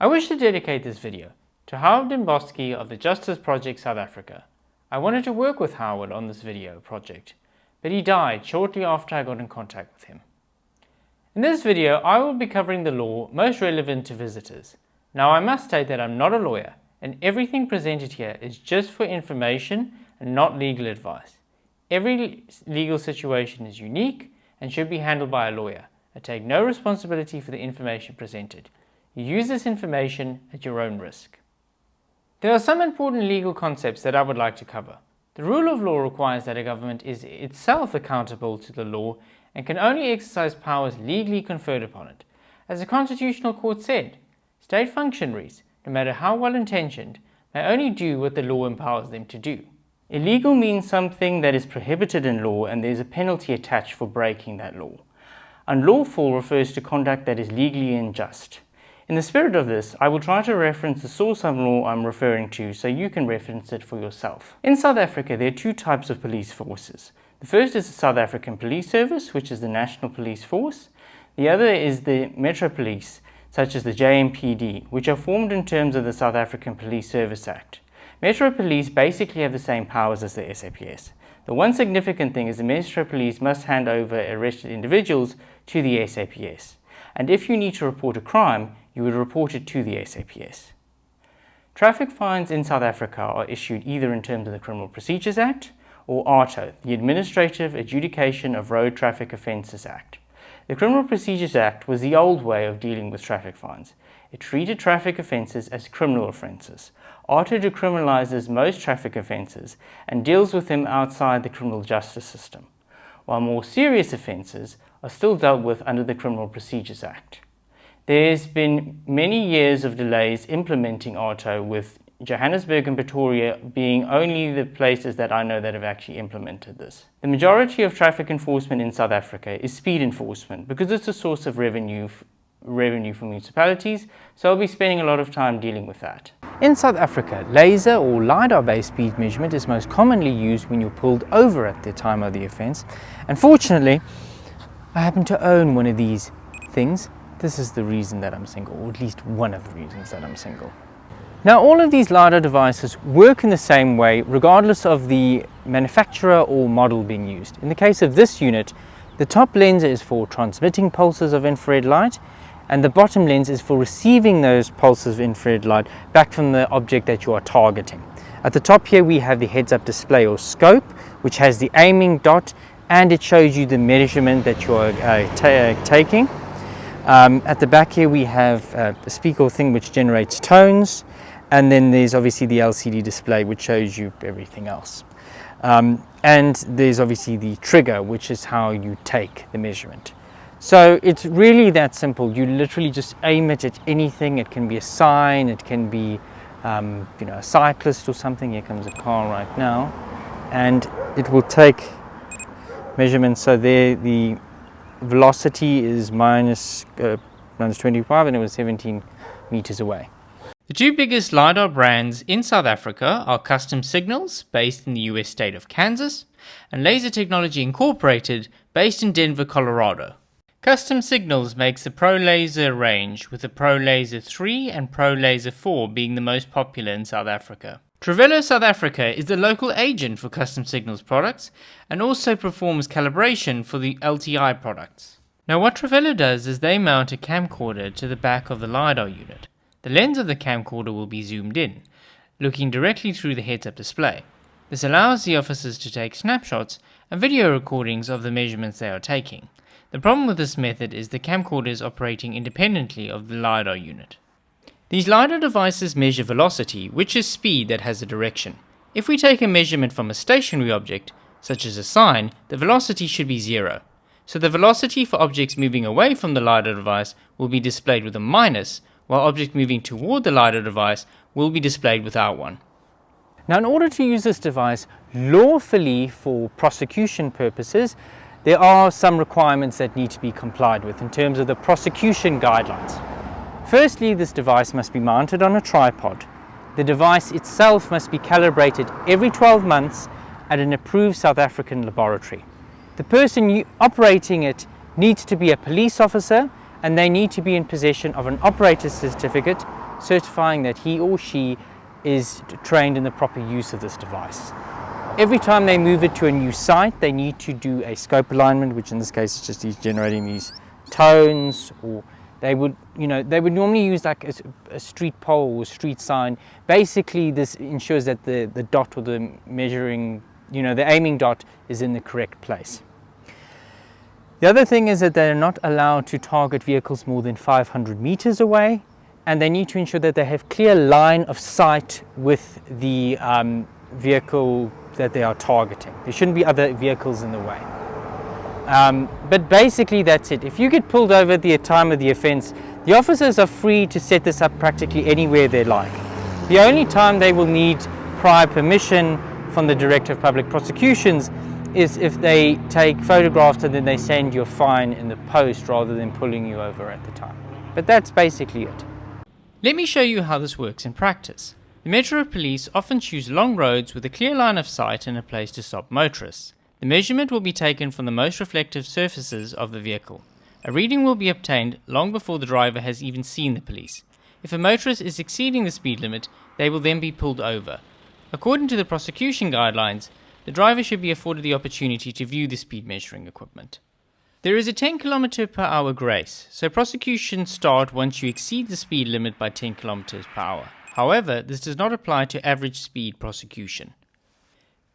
I wish to dedicate this video to Howard Dembowski of the Justice Project South Africa. I wanted to work with Howard on this video project, but he died shortly after I got in contact with him. In this video, I will be covering the law most relevant to visitors. Now, I must state that I'm not a lawyer, and everything presented here is just for information and not legal advice. Every legal situation is unique and should be handled by a lawyer. I take no responsibility for the information presented. You use this information at your own risk. There are some important legal concepts that I would like to cover. The rule of law requires that a government is itself accountable to the law and can only exercise powers legally conferred upon it. As the Constitutional Court said, state functionaries, no matter how well-intentioned, may only do what the law empowers them to do. Illegal means something that is prohibited in law and there is a penalty attached for breaking that law. Unlawful refers to conduct that is legally unjust. In the spirit of this, I will try to reference the source of law I'm referring to so you can reference it for yourself. In South Africa, there are two types of police forces. The first is the South African Police Service, which is the National Police Force. The other is the Metro Police, such as the JMPD, which are formed in terms of the South African Police Service Act. Metro Police basically have the same powers as the SAPS. The one significant thing is the Metro Police must hand over arrested individuals to the SAPS. And if you need to report a crime, you would report it to the SAPS. Traffic fines in South Africa are issued either in terms of the Criminal Procedures Act or ARTO, the Administrative Adjudication of Road Traffic Offences Act. The Criminal Procedures Act was the old way of dealing with traffic fines. It treated traffic offences as criminal offences. ARTO decriminalises most traffic offences and deals with them outside the criminal justice system, while more serious offences are still dealt with under the Criminal Procedures Act. There's been many years of delays implementing ARTO, with Johannesburg and Pretoria being only the places that I know that have actually implemented this. The majority of traffic enforcement in South Africa is speed enforcement because it's a source of revenue for municipalities, so I'll be spending a lot of time dealing with that. In South Africa, laser or LIDAR-based speed measurement is most commonly used when you're pulled over at the time of the offence. Unfortunately, I happen to own one of these things. This is the reason that I'm single, or at least one of the reasons that I'm single. Now, all of these LIDAR devices work in the same way regardless of the manufacturer or model being used. In the case of this unit, the top lens is for transmitting pulses of infrared light, and the bottom lens is for receiving those pulses of infrared light back from the object that you are targeting. At the top here we have the heads-up display or scope, which has the aiming dot, and it shows you the measurement that you are taking. At the back here we have a speaker thing which generates tones, and then there's obviously the LCD display which shows you everything else. And there's obviously the trigger, which is how you take the measurement. So it's really that simple. You literally just aim it at anything. It can be a sign, it can be a cyclist or something. Here comes a car right now, and it will take measurements. So there the velocity is minus 25 and it was 17 meters away. The two biggest LIDAR brands in South Africa are Custom Signals, based in the US state of Kansas, and Laser Technology Incorporated, based in Denver, Colorado. Custom Signals makes the Pro Laser range, with the Pro Laser 3 and Pro Laser 4 being the most popular in South Africa. Trevelo South Africa is the local agent for Custom Signals products and also performs calibration for the LTI products. Now, what Trevelo does is they mount a camcorder to the back of the LIDAR unit. The lens of the camcorder will be zoomed in, looking directly through the heads-up display. This allows the officers to take snapshots and video recordings of the measurements they are taking. The problem with this method is the camcorder is operating independently of the LIDAR unit. These LIDAR devices measure velocity, which is speed that has a direction. If we take a measurement from a stationary object, such as a sign, the velocity should be 0. So the velocity for objects moving away from the LIDAR device will be displayed with a minus, while objects moving toward the LIDAR device will be displayed without one. Now, in order to use this device lawfully for prosecution purposes, there are some requirements that need to be complied with in terms of the prosecution guidelines. Firstly, this device must be mounted on a tripod. The device itself must be calibrated every 12 months at an approved South African laboratory. The person operating it needs to be a police officer, and they need to be in possession of an operator's certificate certifying that he or she is trained in the proper use of this device. Every time they move it to a new site, they need to do a scope alignment, which in this case is just generating these tones, or they would normally use like a street pole or street sign. Basically, this ensures that the dot or the measuring, the aiming dot is in the correct place. The other thing is that they're not allowed to target vehicles more than 500 meters away, and they need to ensure that they have clear line of sight with the vehicle that they are targeting. There shouldn't be other vehicles in the way. But basically that's it. If you get pulled over at the time of the offence, the officers are free to set this up practically anywhere they like. The only time they will need prior permission from the Director of Public Prosecutions is if they take photographs and then they send you a fine in the post rather than pulling you over at the time. But that's basically it. Let me show you how this works in practice. The Metro Police often choose long roads with a clear line of sight and a place to stop motorists. The measurement will be taken from the most reflective surfaces of the vehicle. A reading will be obtained long before the driver has even seen the police. If a motorist is exceeding the speed limit, they will then be pulled over. According to the prosecution guidelines, the driver should be afforded the opportunity to view the speed measuring equipment. There is a 10 km per hour grace, so prosecutions start once you exceed the speed limit by 10 km per hour. However, this does not apply to average speed prosecution.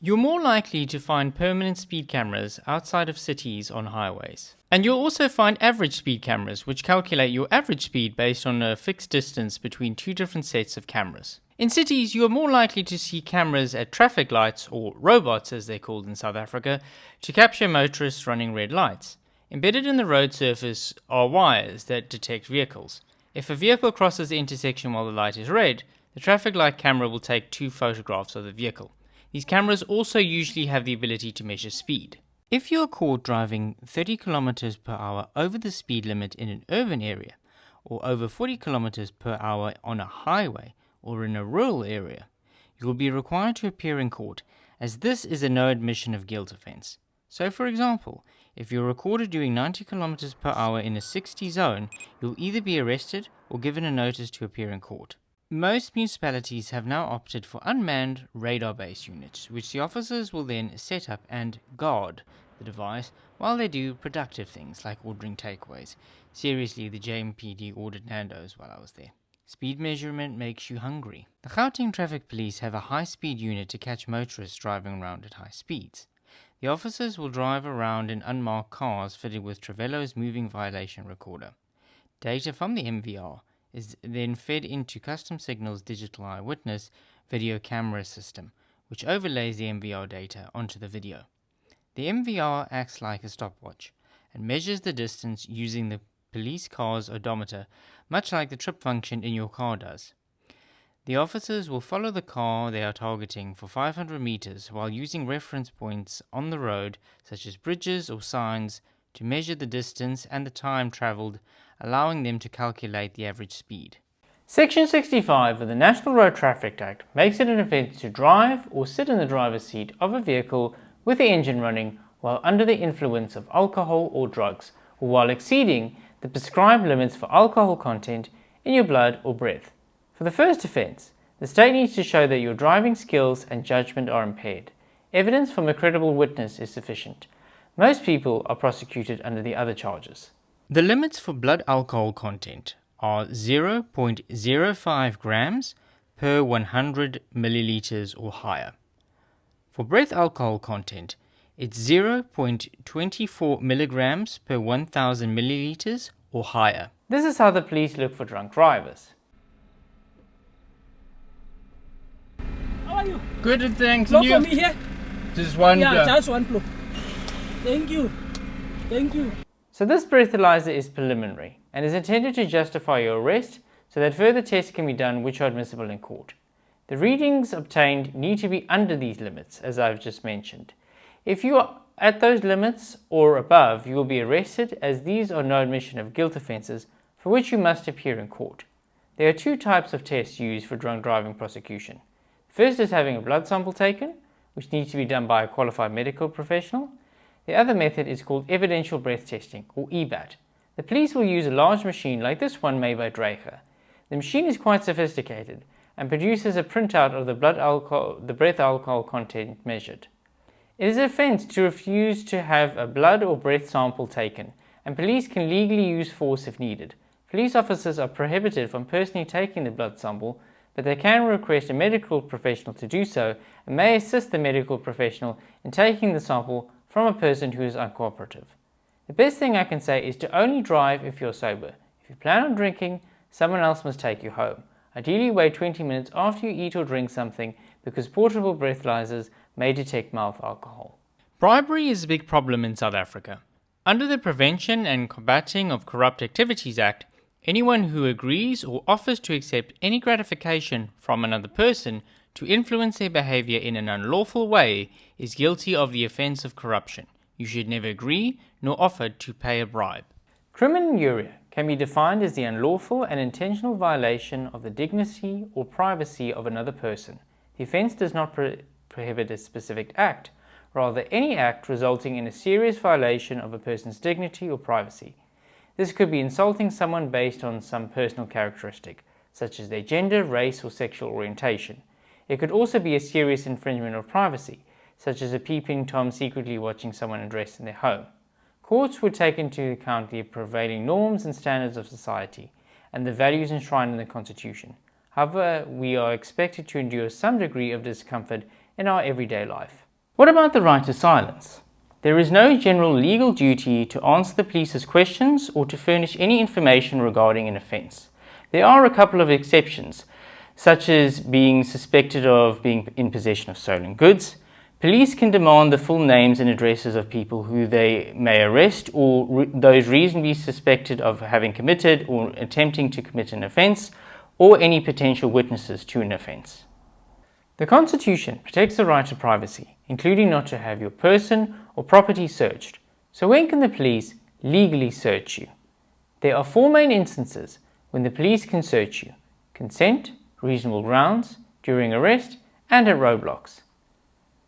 You're more likely to find permanent speed cameras outside of cities on highways. And you'll also find average speed cameras, which calculate your average speed based on a fixed distance between two different sets of cameras. In cities, you are more likely to see cameras at traffic lights, or robots as they're called in South Africa, to capture motorists running red lights. Embedded in the road surface are wires that detect vehicles. If a vehicle crosses the intersection while the light is red, the traffic light camera will take 2 photographs of the vehicle. These cameras also usually have the ability to measure speed. If you are caught driving 30 km per hour over the speed limit in an urban area, or over 40 km per hour on a highway or in a rural area, you will be required to appear in court, as this is a no admission of guilt offence. So for example, if you're recorded doing 90 km per hour in a 60 zone, you'll either be arrested or given a notice to appear in court. Most municipalities have now opted for unmanned radar-based units, which the officers will then set up and guard the device while they do productive things like ordering takeaways. Seriously, the JMPD ordered Nando's while I was there. Speed measurement makes you hungry. The Gauteng Traffic Police have a high-speed unit to catch motorists driving around at high speeds. The officers will drive around in unmarked cars fitted with Travello's moving violation recorder. Data from the MVR is then fed into Custom Signal's digital eyewitness video camera system, which overlays the MVR data onto the video. The MVR acts like a stopwatch and measures the distance using the police car's odometer, much like the trip function in your car does. The officers will follow the car they are targeting for 500 meters while using reference points on the road, such as bridges or signs, to measure the distance and the time traveled, allowing them to calculate the average speed. Section 65 of the National Road Traffic Act makes it an offence to drive or sit in the driver's seat of a vehicle with the engine running while under the influence of alcohol or drugs, or while exceeding the prescribed limits for alcohol content in your blood or breath. For the first offence, the state needs to show that your driving skills and judgment are impaired. Evidence from a credible witness is sufficient. Most people are prosecuted under the other charges. The limits for blood alcohol content are 0.05 grams per 100 milliliters or higher. For breath alcohol content, it's 0.24 milligrams per 1000 milliliters or higher. This is how the police look for drunk drivers. How are you? Good, thanks. Blow You? for me here? Just one. Yeah, just one blow. Thank you. Thank you. So this breathalyzer is preliminary and is intended to justify your arrest so that further tests can be done which are admissible in court. The readings obtained need to be under these limits, as I've just mentioned. If you are at those limits or above, you will be arrested, as these are no admission of guilt offences for which you must appear in court. There are 2 types of tests used for drunk driving prosecution. First is having a blood sample taken, which needs to be done by a qualified medical professional. The other method is called evidential breath testing, or EBAT. The police will use a large machine like this one made by Dreger. The machine is quite sophisticated and produces a printout of the breath alcohol content measured. It is an offence to refuse to have a blood or breath sample taken, and police can legally use force if needed. Police officers are prohibited from personally taking the blood sample, but they can request a medical professional to do so and may assist the medical professional in taking the sample from a person who is uncooperative. The best thing I can say is to only drive if you're sober. If you plan on drinking, someone else must take you home. Ideally wait 20 minutes after you eat or drink something, because portable breathalyzers may detect mouth alcohol. Bribery is a big problem in South Africa. Under the Prevention and Combating of Corrupt Activities Act, anyone who agrees or offers to accept any gratification from another person to influence their behavior in an unlawful way is guilty of the offence of corruption. You should never agree nor offer to pay a bribe. Crimen Injuria can be defined as the unlawful and intentional violation of the dignity or privacy of another person. The offence does not prohibit a specific act, rather any act resulting in a serious violation of a person's dignity or privacy. This could be insulting someone based on some personal characteristic, such as their gender, race, or sexual orientation. It could also be a serious infringement of privacy, such as a peeping Tom secretly watching someone undressed in their home. Courts would take into account the prevailing norms and standards of society and the values enshrined in the Constitution. However, we are expected to endure some degree of discomfort in our everyday life. What about the right to silence? There is no general legal duty to answer the police's questions or to furnish any information regarding an offence. There are a couple of exceptions, such as being suspected of being in possession of stolen goods. Police can demand the full names and addresses of people who they may arrest or those reasonably suspected of having committed or attempting to commit an offence, or any potential witnesses to an offence. The Constitution protects the right to privacy, including not to have your person or property searched. So when can the police legally search you? There are 4 main instances when the police can search you: consent, reasonable grounds, during arrest, and at roadblocks.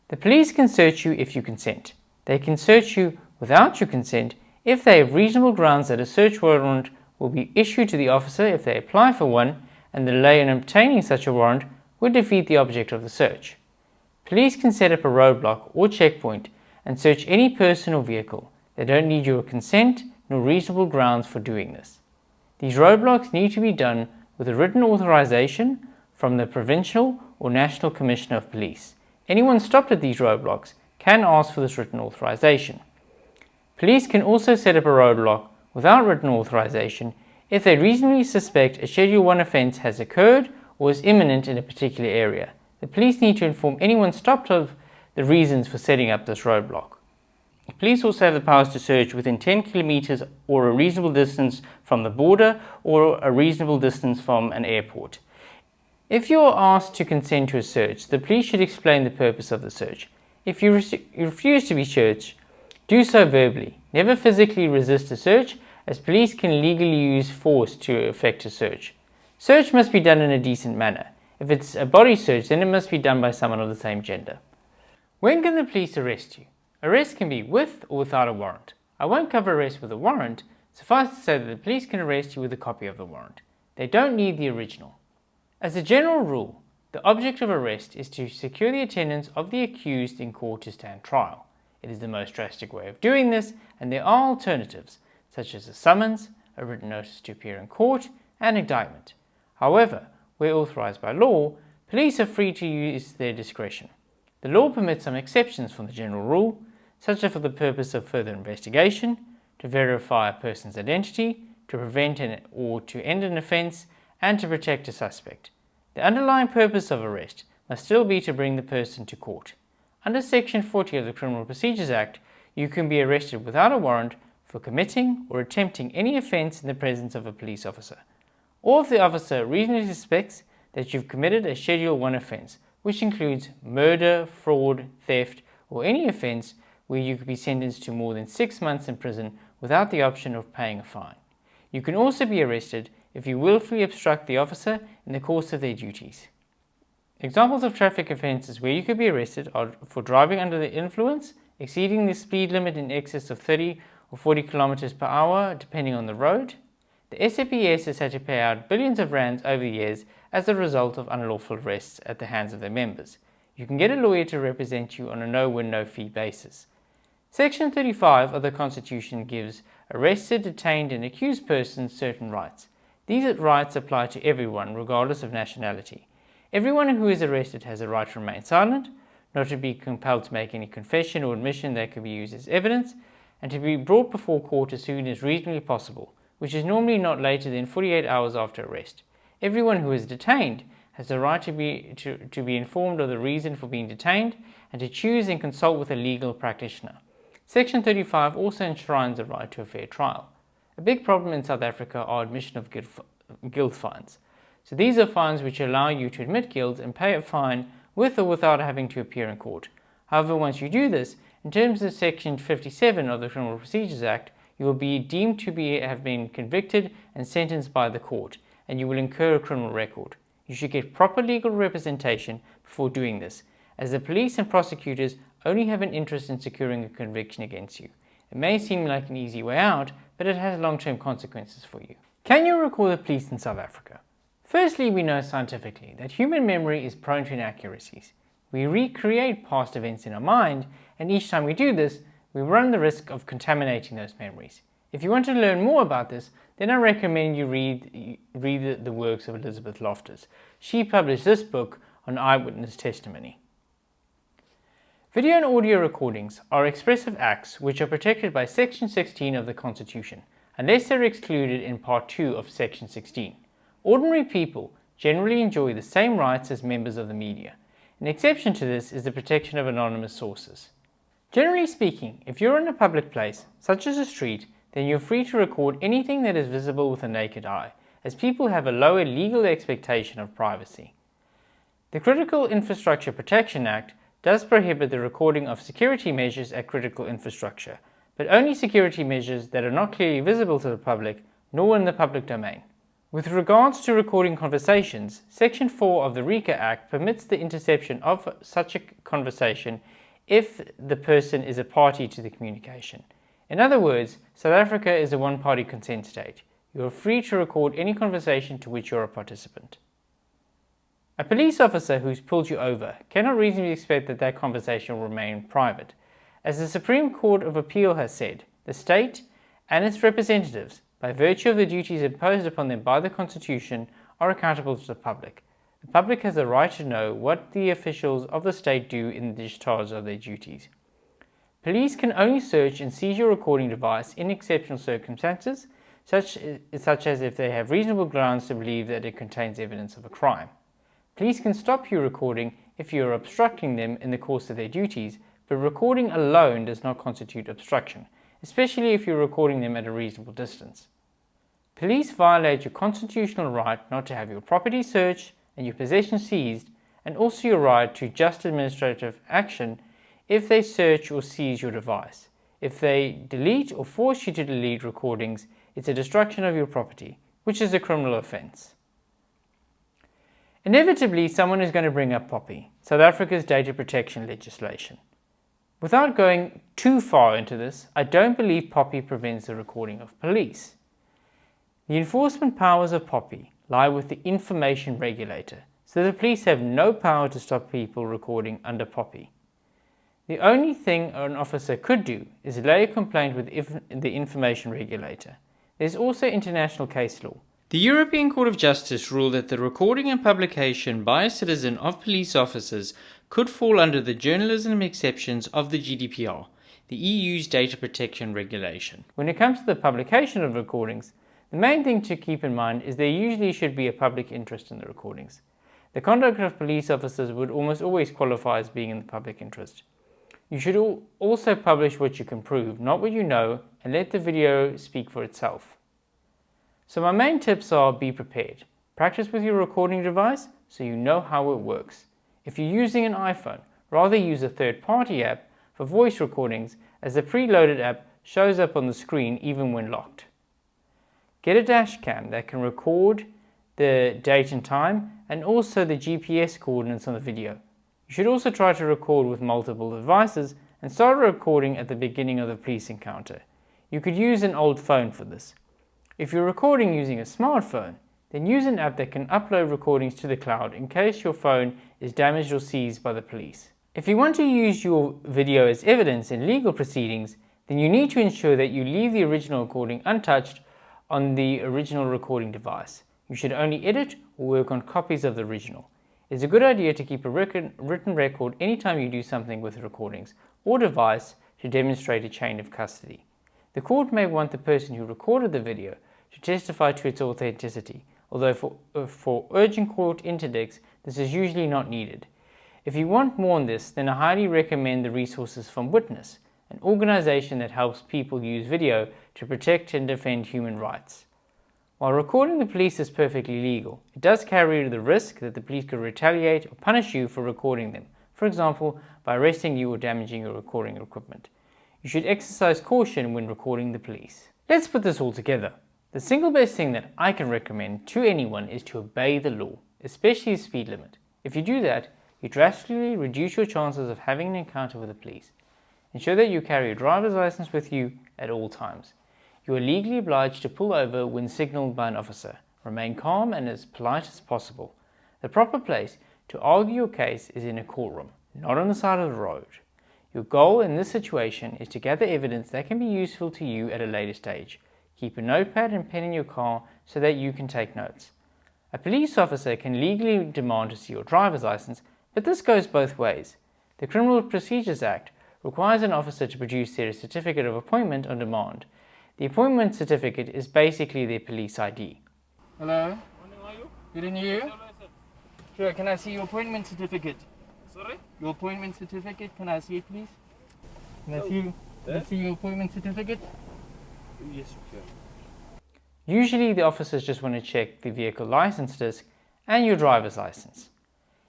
The police can search you if you consent. They can search you without your consent if they have reasonable grounds that a search warrant will be issued to the officer if they apply for one, and the delay in obtaining such a warrant would defeat the object of the search. Police can set up a roadblock or checkpoint and search any person or vehicle. They don't need your consent nor reasonable grounds for doing this. These roadblocks need to be done with a written authorization from the Provincial or National Commissioner of Police. Anyone stopped at these roadblocks can ask for this written authorization. Police can also set up a roadblock without written authorization if they reasonably suspect a Schedule 1 offence has occurred or is imminent in a particular area. The police need to inform anyone stopped of the reasons for setting up this roadblock. Police also have the powers to search within 10 kilometers or a reasonable distance from the border or a reasonable distance from an airport. If you are asked to consent to a search, the police should explain the purpose of the search. If you refuse to be searched, do so verbally. Never physically resist a search, as police can legally use force to effect a search. Search must be done in a decent manner. If it's a body search, then it must be done by someone of the same gender. When can the police arrest you? Arrest can be with or without a warrant. I won't cover arrest with a warrant. Suffice to say that the police can arrest you with a copy of the warrant. They don't need the original. As a general rule, the object of arrest is to secure the attendance of the accused in court to stand trial. It is the most drastic way of doing this, and there are alternatives, such as a summons, a written notice to appear in court, and indictment. However, where authorized by law, police are free to use their discretion. The law permits some exceptions from the general rule, such as for the purpose of further investigation, to verify a person's identity, to prevent or to end an offence, and to protect a suspect. The underlying purpose of arrest must still be to bring the person to court. Under Section 40 of the Criminal Procedures Act, you can be arrested without a warrant for committing or attempting any offence in the presence of a police officer, or if the officer reasonably suspects that you've committed a Schedule 1 offence, which includes murder, fraud, theft, or any offence where you could be sentenced to more than 6 months in prison without the option of paying a fine. You can also be arrested if you willfully obstruct the officer in the course of their duties. Examples of traffic offences where you could be arrested are for driving under the influence, exceeding the speed limit in excess of 30 or 40 kilometers per hour depending on the road, The SAPS has had to pay out billions of rands over the years as a result of unlawful arrests at the hands of their members. You can get a lawyer to represent you on a no-win, no-fee basis. Section 35 of the Constitution gives arrested, detained and accused persons certain rights. These rights apply to everyone, regardless of nationality. Everyone who is arrested has a right to remain silent, not to be compelled to make any confession or admission that could be used as evidence, and to be brought before court as soon as reasonably possible, which is normally not later than 48 hours after arrest. Everyone who is detained has the right to be informed of the reason for being detained and to choose and consult with a legal practitioner. Section 35 also enshrines the right to a fair trial. A big problem in South Africa are admission of guilt fines. So these are fines which allow you to admit guilt and pay a fine with or without having to appear in court. However, once you do this, in terms of Section 57 of the Criminal Procedures Act, you will be deemed to have been convicted and sentenced by the court, and you will incur a criminal record. You should get proper legal representation before doing this, as the police and prosecutors only have an interest in securing a conviction against you. It may seem like an easy way out, but it has long-term consequences for you. Can you recall the police in South Africa? Firstly, we know scientifically that human memory is prone to inaccuracies. We recreate past events in our mind, and each time we do this, we run the risk of contaminating those memories. If you want to learn more about this, then I recommend you read the works of Elizabeth Loftus. She published this book on eyewitness testimony. Video and audio recordings are expressive acts which are protected by Section 16 of the Constitution, unless they're excluded in Part 2 of Section 16. Ordinary people generally enjoy the same rights as members of the media. An exception to this is the protection of anonymous sources. Generally speaking, if you're in a public place, such as a street, then you're free to record anything that is visible with the naked eye, as people have a lower legal expectation of privacy. The Critical Infrastructure Protection Act does prohibit the recording of security measures at critical infrastructure, but only security measures that are not clearly visible to the public, nor in the public domain. With regards to recording conversations, Section 4 of the RSA Act permits the interception of such a conversation if the person is a party to the communication. In other words, South Africa is a one-party consent state. You are free to record any conversation to which you are a participant. A police officer who's pulled you over cannot reasonably expect that that conversation will remain private. As the Supreme Court of Appeal has said, the state and its representatives, by virtue of the duties imposed upon them by the Constitution, are accountable to the public. The public has the right to know what the officials of the state do in the discharge of their duties. Police can only search and seize your recording device in exceptional circumstances, such as if they have reasonable grounds to believe that it contains evidence of a crime. Police can stop you recording if you are obstructing them in the course of their duties, but recording alone does not constitute obstruction, especially if you're recording them at a reasonable distance. Police violate your constitutional right not to have your property searched and your possessions seized, and also your right to just administrative action if they search or seize your device. If they delete or force you to delete recordings, it's a destruction of your property, which is a criminal offence. Inevitably, someone is going to bring up POPI, South Africa's data protection legislation. Without going too far into this, I don't believe POPI prevents the recording of police. The enforcement powers of POPI lie with the information regulator, so the police have no power to stop people recording under POPI. The only thing an officer could do is lay a complaint with the information regulator. There's also international case law. The European Court of Justice ruled that the recording and publication by a citizen of police officers could fall under the journalism exceptions of the GDPR, the EU's data protection regulation. When it comes to the publication of recordings, the main thing to keep in mind is there usually should be a public interest in the recordings. The conduct of police officers would almost always qualify as being in the public interest. You should also publish what you can prove, not what you know, and let the video speak for itself. So my main tips are: be prepared. Practice with your recording device so you know how it works. If you're using an iPhone, rather use a third-party app for voice recordings, as the preloaded app shows up on the screen even when locked. Get a dash cam that can record the date and time and also the GPS coordinates on the video. You should also try to record with multiple devices and start recording at the beginning of the police encounter. You could use an old phone for this. If you're recording using a smartphone, then use an app that can upload recordings to the cloud in case your phone is damaged or seized by the police. If you want to use your video as evidence in legal proceedings, then you need to ensure that you leave the original recording untouched on the original recording device. You should only edit or work on copies of the original. It's a good idea to keep a written record anytime you do something with recordings or device to demonstrate a chain of custody. The court may want the person who recorded the video to testify to its authenticity, although for urgent court interdicts, this is usually not needed. If you want more on this, then I highly recommend the resources from Witness, an organization that helps people use video to protect and defend human rights. While recording the police is perfectly legal, it does carry the risk that the police could retaliate or punish you for recording them, for example, by arresting you or damaging your recording equipment. You should exercise caution when recording the police. Let's put this all together. The single best thing that I can recommend to anyone is to obey the law, especially the speed limit. If you do that, you drastically reduce your chances of having an encounter with the police. Ensure that you carry a driver's license with you at all times. You are legally obliged to pull over when signaled by an officer. Remain calm and as polite as possible. The proper place to argue your case is in a courtroom, not on the side of the road. Your goal in this situation is to gather evidence that can be useful to you at a later stage. Keep a notepad and pen in your car so that you can take notes. A police officer can legally demand to see your driver's license, but this goes both ways. The Criminal Procedures Act requires an officer to produce their certificate of appointment on demand. The appointment certificate is basically their police ID. Hello? Morning, are you? Good and you? Sure, can I see your appointment certificate? Sorry? Your appointment certificate, can I see it please? Can I see your appointment certificate? Yes, you can. Usually the officers just want to check the vehicle license disc and your driver's license.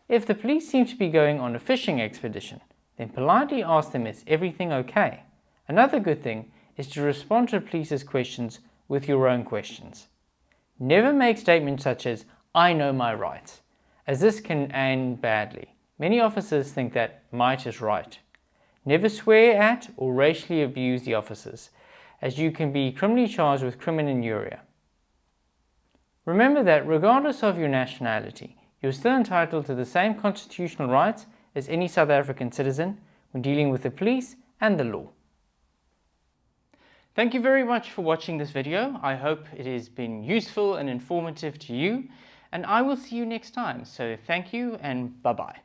If the police seem to be going on a fishing expedition, then politely ask them is everything okay. Another good thing is to respond to the police's questions with your own questions. Never make statements such as, "I know my rights," as this can end badly. Many officers think that might is right. Never swear at or racially abuse the officers, as you can be criminally charged with Crimen Injuria. Remember that regardless of your nationality, you're still entitled to the same constitutional rights as any South African citizen when dealing with the police and the law. Thank you very much for watching this video. I hope it has been useful and informative to you, and I will see you next time. So thank you and bye-bye.